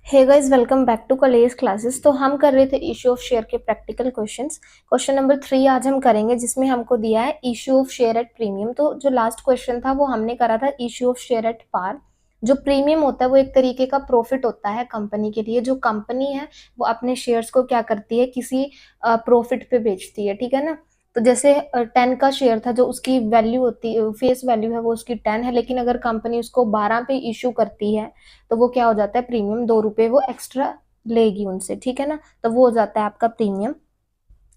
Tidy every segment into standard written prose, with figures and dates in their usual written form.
Hey guys, welcome back to college classes. तो हम कर रहे थे इशू ऑफ शेयर के प्रैक्टिकल क्वेश्चंस। क्वेश्चन नंबर 3 आज हम करेंगे, जिसमें हमको दिया है issue of share at premium. तो जो लास्ट क्वेश्चन था वो हमने करा था issue of share at par. जो प्रीमियम होता है वो एक तरीके का प्रॉफिट होता है कंपनी के लिए। जो कंपनी है वो अपने शेयर्स को क्या करती है, किसी प्रॉफिट पे बेचती है, ठीक है ना। तो जैसे 10 का शेयर था, जो उसकी वैल्यू होती है, फेस वैल्यू है वो उसकी 10 है, लेकिन अगर कंपनी उसको 12 पे इशू करती है तो वो क्या हो जाता है, प्रीमियम। 2 रुपए वो एक्स्ट्रा लेगी उनसे, ठीक है ना। तो वो हो जाता है आपका प्रीमियम।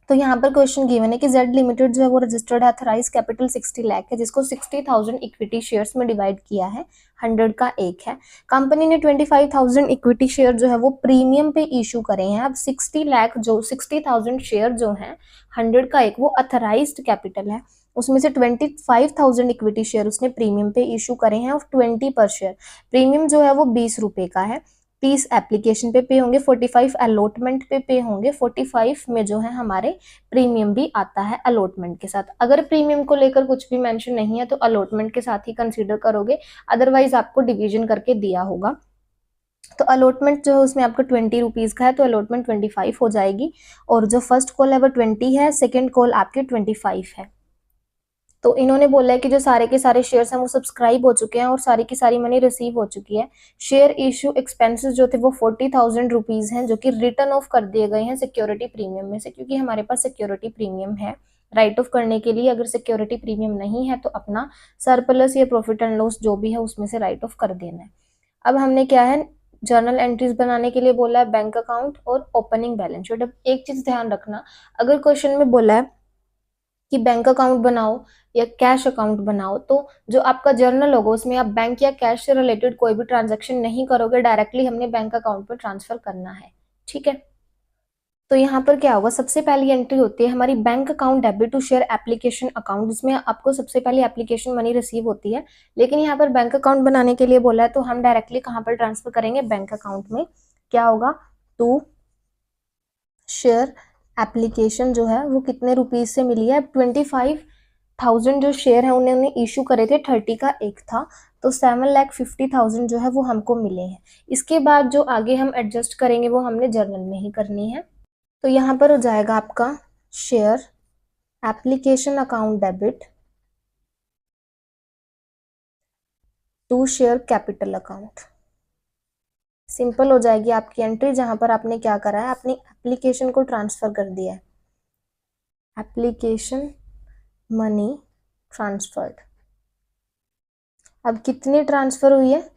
तो यहाँ पर क्वेश्चन गिवन है कि जेड लिमिटेड जो है वो रजिस्टर्ड अथराइज कैपिटल 60 लाख है, जिसको 60,000 इक्विटी शेयर्स में डिवाइड किया है। 100 का एक है। कंपनी ने 25,000 इक्विटी शेयर जो है वो प्रीमियम पे इशू करे हैं। अब 60 लाख जो 60,000 शेयर जो है 100 का एक, वो अथराइज्ड कैपिटल है। उसमें से 25,000 इक्विटी शेयर उसने प्रीमियम पे इशू करे हैं और 20 पर शेयर। प्रीमियम जो है वो 20 रुपए का है। 30 एप्लीकेशन पे होंगे, 45 अलॉटमेंट पे होंगे। 45 में जो है हमारे प्रीमियम भी आता है अलॉटमेंट के साथ। अगर प्रीमियम को लेकर कुछ भी मेंशन नहीं है तो अलॉटमेंट के साथ ही कंसीडर करोगे, अदरवाइज आपको डिवीजन करके दिया होगा। तो अलॉटमेंट जो है उसमें आपका 20 रुपीज का है, तो अलॉटमेंट 25 हो जाएगी। और जो फर्स्ट कॉल है वो 20 है, सेकेंड कॉल आपके 25 है। तो इन्होंने बोला है कि जो सारे के सारे शेयर्स हैं वो सब्सक्राइब हो चुके हैं और सारी की सारी मनी रिसीव हो चुकी है। शेयर इशू एक्सपेंसेस जो थे वो 40,000 रुपीज हैं, जो कि रिटर्न ऑफ कर दिए गए हैं सिक्योरिटी प्रीमियम में से, क्योंकि हमारे पास सिक्योरिटी प्रीमियम है। राइट ऑफ करने के लिए अगर सिक्योरिटी प्रीमियम नहीं है तो अपना सरप्लस या प्रॉफिट एंड लॉस जो भी है उसमें से राइट ऑफ कर देना है। अब हमने क्या है, जर्नल एंट्रीज बनाने के लिए बोला है बैंक अकाउंट और ओपनिंग बैलेंस शीट। अब एक चीज ध्यान रखना, अगर क्वेश्चन में बोला है कि बैंक अकाउंट बनाओ या कैश अकाउंट बनाओ, तो जो आपका जर्नल होगा उसमें आप बैंक या कैश से रिलेटेड कोई भी ट्रांजैक्शन नहीं करोगे, डायरेक्टली हमने बैंक अकाउंट पर ट्रांसफर करना है, ठीक है। तो यहाँ पर क्या होगा, सबसे पहली एंट्री होती है हमारी bank account debit to share application account, जिसमें आपको सबसे पहले एप्लीकेशन मनी रिसीव होती है। लेकिन यहाँ पर बैंक अकाउंट बनाने के लिए बोला है तो हम डायरेक्टली कहाँ पर ट्रांसफर करेंगे, बैंक अकाउंट में। क्या होगा, टू शेयर एप्लीकेशन जो है वो कितने रुपीज से मिली है, 25,000 जो शेयर है उन्होंने इशू करे थे, 30 का एक था, तो 7,50,000 जो है वो हमको मिले हैं। इसके बाद जो आगे हम एडजस्ट करेंगे वो हमने जर्नल में ही करनी है। तो यहाँ पर हो जाएगा आपका share application account debit to share capital account. Simple हो जाएगी आपकी एंट्री, जहां पर आपने क्या करा है, अपनी एप्लीकेशन को ट्रांसफर कर दिया है। Application money transferred. अब कितनी ट्रांसफर हुई है,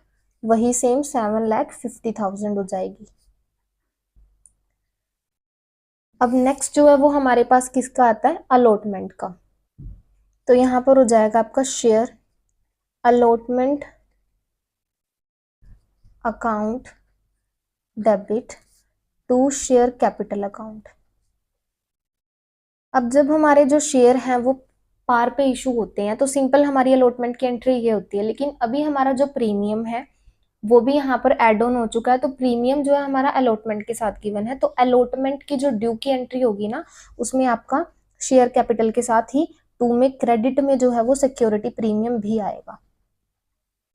वही सेम 7,50,000 हो जाएगी। अब नेक्स्ट जो है वो हमारे पास किसका आता है, अलॉटमेंट का। तो यहां पर हो जाएगा आपका share allotment account debit to share capital account. अब जब हमारे जो शेयर हैं वो पार पे इशू होते हैं तो सिंपल हमारी अलॉटमेंट की एंट्री ये होती है। लेकिन अभी हमारा जो प्रीमियम है वो भी यहाँ पर एड ऑन हो चुका है, तो प्रीमियम जो है हमारा अलॉटमेंट के साथ गिवन है। तो अलॉटमेंट की जो ड्यू की एंट्री होगी ना, उसमें आपका शेयर कैपिटल के साथ ही टू में क्रेडिट में जो है वो सिक्योरिटी प्रीमियम भी आएगा,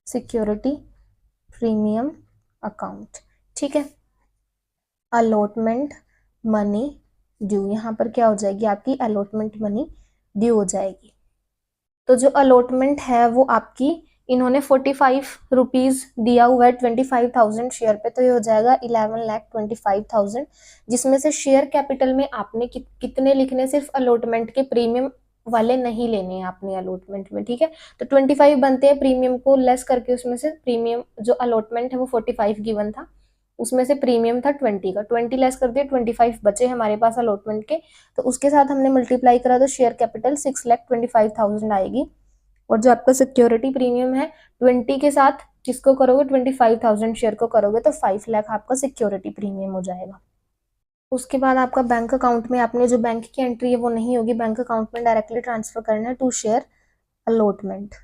सिक्योरिटी प्रीमियम अकाउंट, ठीक है। अलॉटमेंट मनी ड्यू, यहाँ पर क्या हो जाएगी आपकी अलॉटमेंट मनी ड्यू हो जाएगी। तो जो अलॉटमेंट है वो आपकी, इन्होंने 45 रुपीज दिया हुआ है 25,000 शेयर पे, तो ये हो जाएगा 11,25,000, जिसमें से शेयर कैपिटल में आपने कितने लिखने, सिर्फ अलॉटमेंट के, प्रीमियम वाले नहीं लेने हैं आपने अलॉटमेंट में, ठीक है। तो 25 बनते हैं, प्रीमियम को लेस करके उसमें से प्रीमियम जो अलॉटमेंट है वो 45 गिवन था, उसमें से प्रीमियम था 20 का, 20 लेस कर दिया, 25 बचे हमारे पास अलॉटमेंट के। तो उसके साथ हमने मल्टीप्लाई करा तो शेयर कैपिटल 6,25,000 आएगी। और जो आपका सिक्योरिटी प्रीमियम है 20 के साथ किसको करोगे, 25,000 शेयर को करोगे तो 5 लाख आपका सिक्योरिटी प्रीमियम हो जाएगा। उसके बाद आपका बैंक अकाउंट में आपने जो बैंक की एंट्री है वो नहीं होगी, बैंक अकाउंट में डायरेक्टली ट्रांसफर करना है टू शेयर अलॉटमेंट,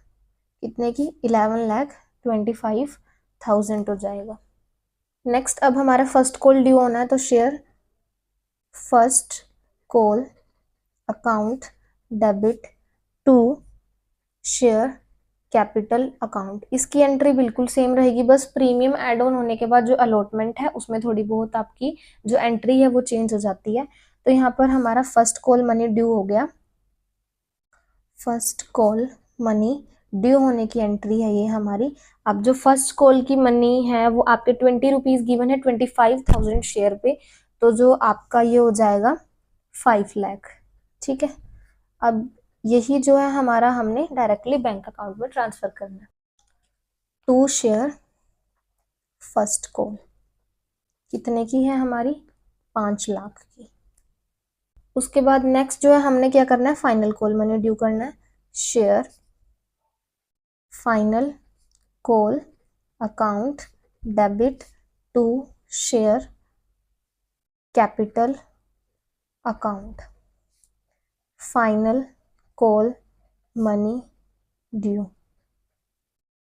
कितने की, 11,25,000 हो जाएगा। नेक्स्ट अब हमारा फर्स्ट कॉल ड्यू होना है, तो share first call account debit to share capital account, इसकी एंट्री बिल्कुल सेम रहेगी, बस प्रीमियम एड ऑन होने के बाद जो अलॉटमेंट है उसमें थोड़ी बहुत आपकी जो एंट्री है वो चेंज हो जाती है। तो यहाँ पर हमारा फर्स्ट कॉल मनी ड्यू हो गया, फर्स्ट कॉल मनी ड्यू होने की एंट्री है ये हमारी। अब जो फर्स्ट कॉल की मनी है वो आपके 20 रुपीज़ गिवन है 25,000 शेयर पे, तो जो आपका ये हो जाएगा 5 लाख। ठीक है, अब यही जो है हमारा हमने डायरेक्टली बैंक अकाउंट में ट्रांसफर करना है। 2 शेयर फर्स्ट कॉल कितने की है हमारी, 5 लाख की। उसके बाद नेक्स्ट जो है हमने क्या करना है, फाइनल कॉल मनी ड्यू करना है, share final call account debit to share capital account, final call money due.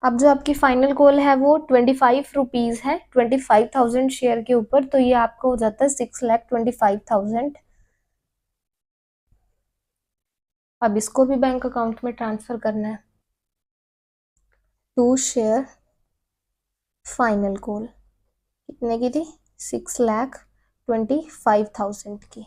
अब जो आपकी फाइनल कॉल है वो 25 रुपीज़ है 25,000 शेयर के ऊपर, तो ये आपका हो जाता है 6,25,000। अब इसको भी बैंक अकाउंट में ट्रांसफर करना है। 2 शेयर फाइनल कॉल कितने की थी, 6,25,000 की।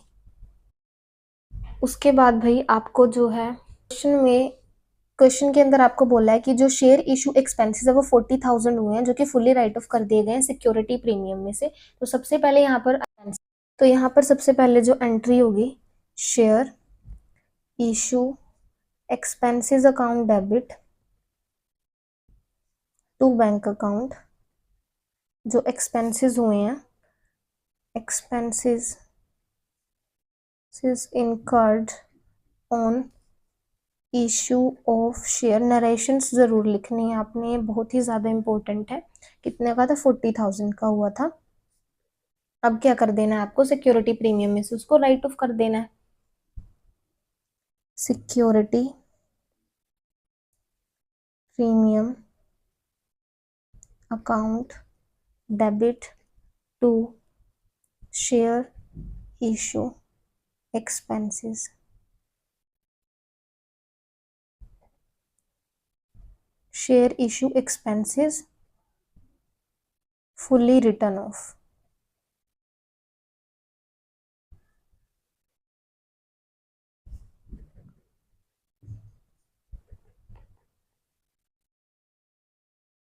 उसके बाद भाई आपको जो है क्वेश्चन के अंदर आपको बोला है कि जो शेयर इशू एक्सपेंसेस है वो 40,000 हुए हैं, जो कि फुल्ली राइट ऑफ कर दिए गए हैं सिक्योरिटी प्रीमियम में से। तो सबसे पहले यहाँ पर सबसे पहले जो एंट्री होगी, share issue expenses account debit to bank account, जो एक्सपेंसेस हुए हैं, expenses incurred on issue of share. Narrations ज़रूर लिखनी है आपने, बहुत ही ज़्यादा इंपॉर्टेंट है। कितने का था, 40,000 का हुआ था। अब क्या कर देना है आपको, सिक्योरिटी प्रीमियम में से उसको राइट ऑफ कर देना है। Security premium account debit to share issue expenses, share issue expenses fully written off.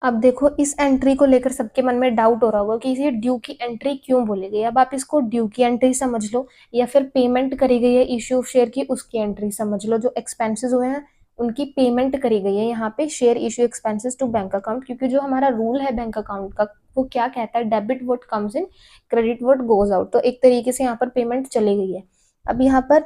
अब देखो इस एंट्री को लेकर सबके मन में डाउट हो रहा होगा कि ये ड्यू की एंट्री क्यों बोली गई। अब आप इसको ड्यू की एंट्री समझ लो या फिर पेमेंट करी गई है इश्यू ऑफ शेयर की उसकी एंट्री समझ लो। जो एक्सपेंसेस हुए हैं उनकी पेमेंट करी गई है यहाँ पे, share issue expenses to bank account, क्योंकि जो हमारा रूल है बैंक अकाउंट का वो क्या कहता है, debit what comes in credit what goes out. तो एक तरीके से यहाँ पर पेमेंट चली गई है। अब यहाँ पर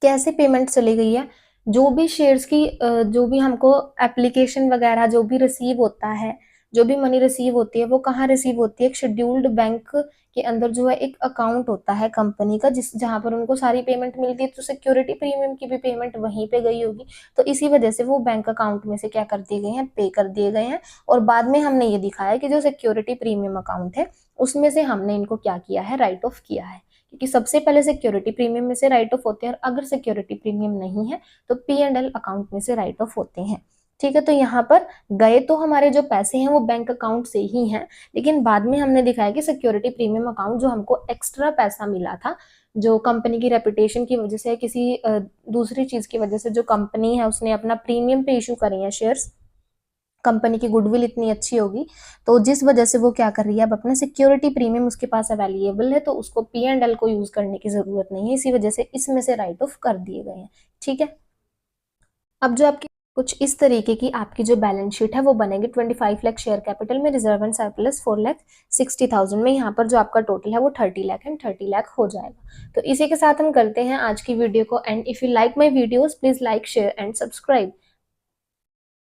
कैसे पेमेंट चली गई है, जो भी शेयर्स की जो भी हमको एप्लीकेशन वगैरह जो भी रिसीव होता है, जो भी मनी रिसीव होती है वो कहाँ रिसीव होती है, एक शेड्यूल्ड बैंक के अंदर जो है एक अकाउंट होता है कंपनी का, जहाँ पर उनको सारी पेमेंट मिलती है। तो सिक्योरिटी प्रीमियम की भी पेमेंट वहीं पे गई होगी, तो इसी वजह से वो बैंक अकाउंट में से क्या कर दिए गए हैं, पे कर दिए गए हैं। और बाद में हमने ये दिखाया कि जो सिक्योरिटी प्रीमियम अकाउंट है उसमें से हमने इनको क्या किया है, राइट ऑफ किया है, क्योंकि सबसे पहले सिक्योरिटी प्रीमियम में से राइट ऑफ होते हैं, और अगर सिक्योरिटी प्रीमियम नहीं है तो P&L अकाउंट में से राइट ऑफ होते हैं। ठीक है, तो यहाँ पर गए तो हमारे जो पैसे हैं वो बैंक अकाउंट से ही हैं, लेकिन बाद में हमने दिखाया कि सिक्योरिटी प्रीमियम अकाउंट जो हमको एक्स्ट्रा पैसा मिला था, जो कंपनी की रेपुटेशन की वजह से, किसी दूसरी चीज की वजह से, जो कंपनी है उसने अपना प्रीमियम पे इशू करे हैं शेयर्स, कंपनी की गुडविल इतनी अच्छी होगी, तो जिस वजह से वो क्या कर रही है, अब अपना सिक्योरिटी प्रीमियम उसके पास अवेलेबल है, तो उसको P&L को यूज करने की जरूरत नहीं है, इसी वजह से इसमें से राइट ऑफ कर दिए गए हैं। ठीक है, अब जो आपकी कुछ इस तरीके की आपकी जो बैलेंस शीट है वो बनेगी। 25 लाख शेयर कैपिटल में, रिजर्व एंड सरप्लस 4,60,000 में, यहाँ पर जो आपका टोटल है वो 30 लाख एंड 30 लाख हो जाएगा। तो इसी के साथ हम करते हैं आज की वीडियो को and. If you like my videos please like share and subscribe.